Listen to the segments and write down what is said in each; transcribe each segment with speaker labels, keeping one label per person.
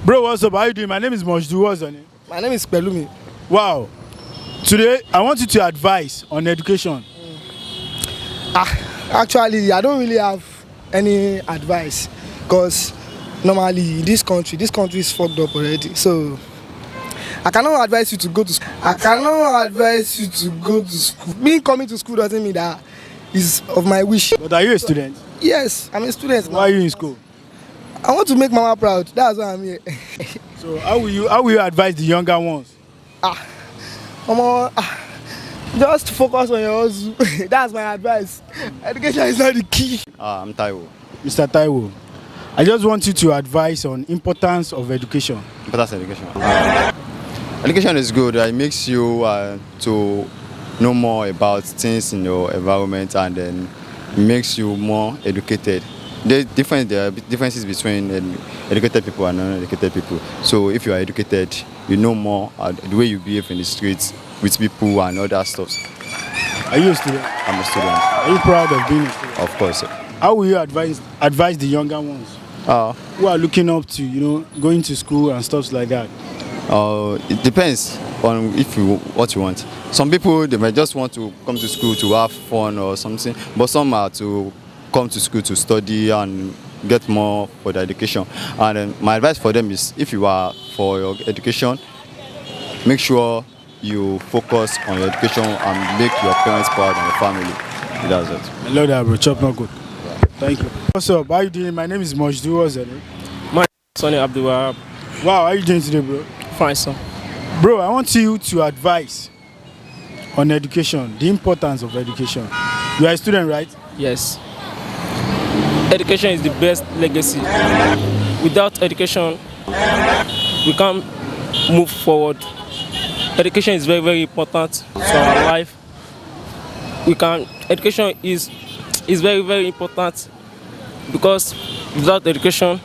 Speaker 1: Bro, what's up? How you doing? My name is Mojdu. What's your name?
Speaker 2: My name is Pelumi.
Speaker 1: Wow. Today, I want you to advise on education.
Speaker 2: Actually, I don't really have any advice because normally in this country is fucked up already. So I cannot advise you to go to school. I cannot advise you to go to school. Me coming to school doesn't mean that is of my wish.
Speaker 1: But are you a student?
Speaker 2: Yes, I'm a student.
Speaker 1: Why are you in school?
Speaker 2: I want to make mama proud. That's why I'm here.
Speaker 1: So how will you advise the younger ones?
Speaker 2: Just focus on your hustle. That's my advice. Education is not the key.
Speaker 3: I'm Taiwo.
Speaker 1: Mr. Taiwo, I just want you to advise on importance of education.
Speaker 3: Importance of education. Education is good. It makes you to know more about things in your environment, and then makes you more educated. There are differences between educated people and non-educated people. So if you are educated, you know more the way you behave in the streets with people and other stuff.
Speaker 1: Are you a student?
Speaker 3: I'm a student.
Speaker 1: Are you proud of being a student?
Speaker 3: Of course. Sir.
Speaker 1: How will you advise the younger ones who are looking up to, going to school and stuff like that?
Speaker 3: It depends on what you want. Some people, they might just want to come to school to have fun or something, but some are to come to school to study and get more for their education. And my advice for them is, if you are for your education, make sure you focus on your education and make your parents proud and your family. That's it.
Speaker 1: I love that, bro. Chop not good. Thank you. What's up? How you doing? My name is Mojdu. What's your name?
Speaker 4: My son is Abdul.
Speaker 1: Wow, how are you doing today, bro?
Speaker 4: Fine, sir.
Speaker 1: Bro, I want you to advise on education, the importance of education. You are a student, right?
Speaker 4: Yes. Education is the best legacy. Without education, we can't move forward. Education is very, very important to our life. Education is very, very important because without education,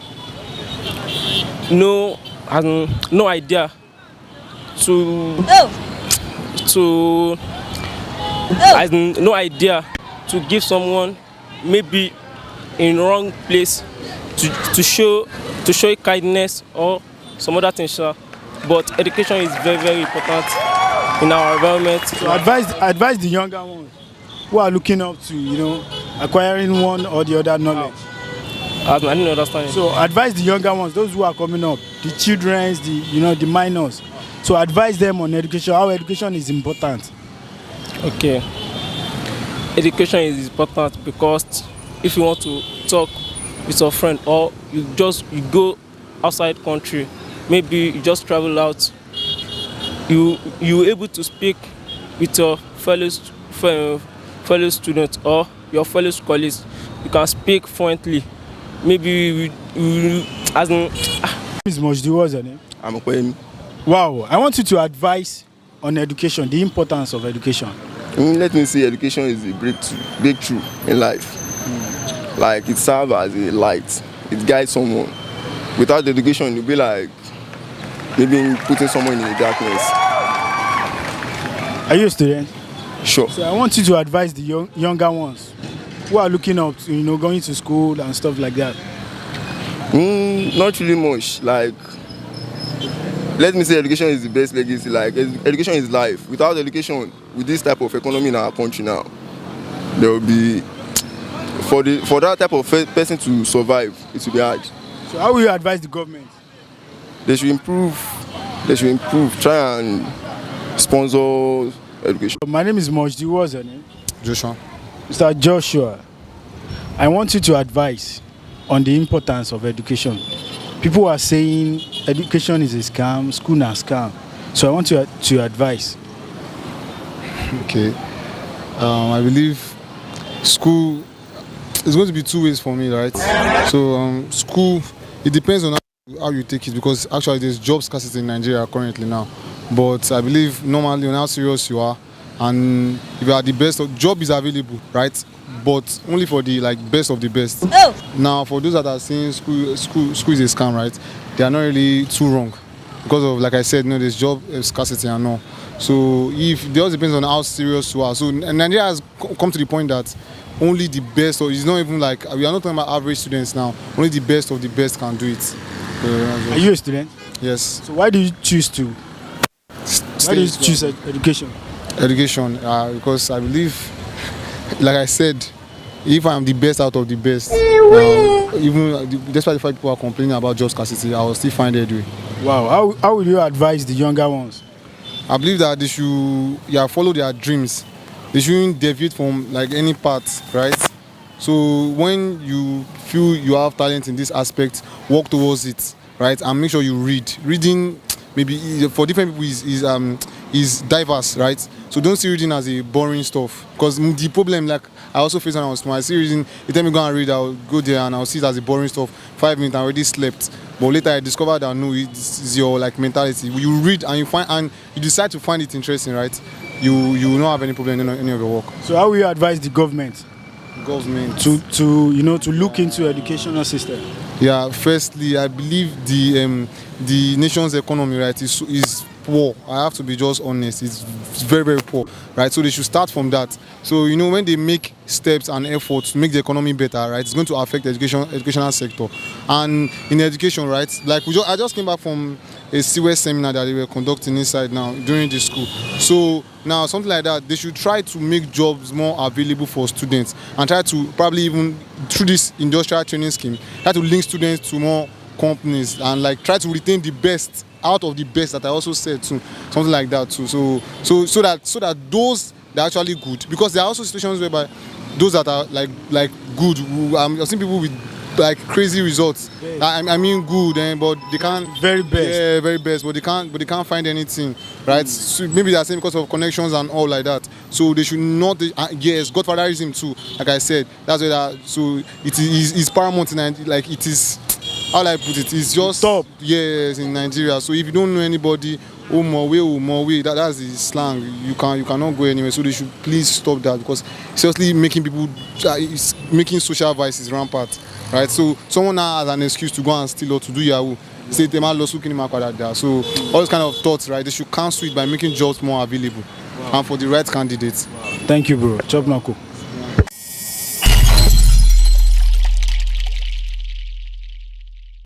Speaker 4: no idea no idea to give someone maybe in wrong place to show kindness or some other things. But education is very, very important in our environment.
Speaker 1: So advise the younger ones who are looking up to acquiring one or the other knowledge.
Speaker 4: I didn't understand.
Speaker 1: So advise the younger ones, those who are coming up, the children, the minors. So advise them on education, how education is important.
Speaker 4: Okay. Education is important because if you want to talk with your friend or you go outside country, maybe you just travel out, you able to speak with your fellow students or your fellow colleagues. You can speak fluently. Maybe as in.
Speaker 1: Ms. Mojdi, what's your name?
Speaker 3: I'm Kwemi.
Speaker 1: Wow, I want you to advise on education, the importance of education.
Speaker 5: Let me say, education is a breakthrough in life. Like, it serves as a light. It guides someone. Without education, you'll be like maybe putting someone in the darkness.
Speaker 1: Are you a student?
Speaker 5: Sure.
Speaker 1: So I want you to advise the younger ones who are looking up to, going to school and stuff like that.
Speaker 5: Not really much. Like, let me say, education is the best legacy. Like, education is life. Without education, with this type of economy in our country now, there will be, for that type of person to survive, it will be hard.
Speaker 1: So how will you advise the government?
Speaker 5: They should improve. Try and sponsor education.
Speaker 1: My name is Mojdi. What's your name?
Speaker 6: Joshua.
Speaker 1: Mr. Joshua, I want you to advise on the importance of education. People are saying education is a scam, school is a scam. So I want you to advise.
Speaker 6: Okay. I believe school is going to be two ways for me, right? So school, it depends on how you take it, because actually there's job scarcity in Nigeria currently now. But I believe normally on how serious you are, and if you are the best, job is available, right? But only for the best of the best. Now for those that are saying school is a scam, right? They are not really too wrong, because of, like I said, there's job scarcity and all. So if it all depends on how serious you are. So Nigeria has come to the point that only the best, or it's not even we are not talking about average students now. Only the best of the best can do it.
Speaker 1: Are you a student?
Speaker 6: Yes.
Speaker 1: So why do you choose to? Why do you choose education?
Speaker 6: Education? Because I believe, like I said, if I'm the best out of the best, even despite the fact people are complaining about job scarcity, I will still find a way.
Speaker 1: Wow. How would you advise the younger ones?
Speaker 6: I believe that they should follow their dreams. They shouldn't deviate from like any path, right? So when you feel you have talent in this aspect, work towards it, right? And make sure you read. Reading maybe for different people is diverse, right? So don't see reading as a boring stuff. Because the problem, like I also face when I was small, I see reading, you tell me go and read, I'll go there and I'll see it as a boring stuff. 5 minutes I already slept. But later I discovered that no, it's your like mentality. You read and you decide to find it interesting, right? You will not have any problem in any of your work.
Speaker 1: So how will you advise the government to look into educational system?
Speaker 6: Yeah, firstly, I believe the nation's economy, right, is poor. I have to be just honest. It's very, very poor, right? So they should start from that. So when they make steps and efforts to make the economy better, right, it's going to affect the educational sector. And in education, right, like I just came back from a CWS seminar that they were conducting inside now during the school. So now something like that, they should try to make jobs more available for students and try to probably even through this industrial training scheme, try to link students to more companies and like try to retain the best out of the best that I also said too, something like that too. So that those that are actually good, because there are also situations whereby those that are like good, I've seen people with like crazy results. I mean good, but they can't
Speaker 1: very best.
Speaker 6: Yeah, very best, but they can't find anything, right? So maybe they're saying because of connections and all like that. So they should not. Yes, godfatherism too. Like I said, that's where that. So it's paramount in like it is. How will I put it? It's just
Speaker 1: top.
Speaker 6: Yes, in Nigeria. So if you don't know anybody, more way, that's the slang. You cannot go anywhere. So they should please stop that, because seriously making people, it's making social vices rampant, right? So someone now has an excuse to go and steal or to do Yahoo. Say they might lose So all those kind of thoughts, right? They should cancel it by making jobs more available, and for the right candidates.
Speaker 1: Thank you, bro. Chop Nako.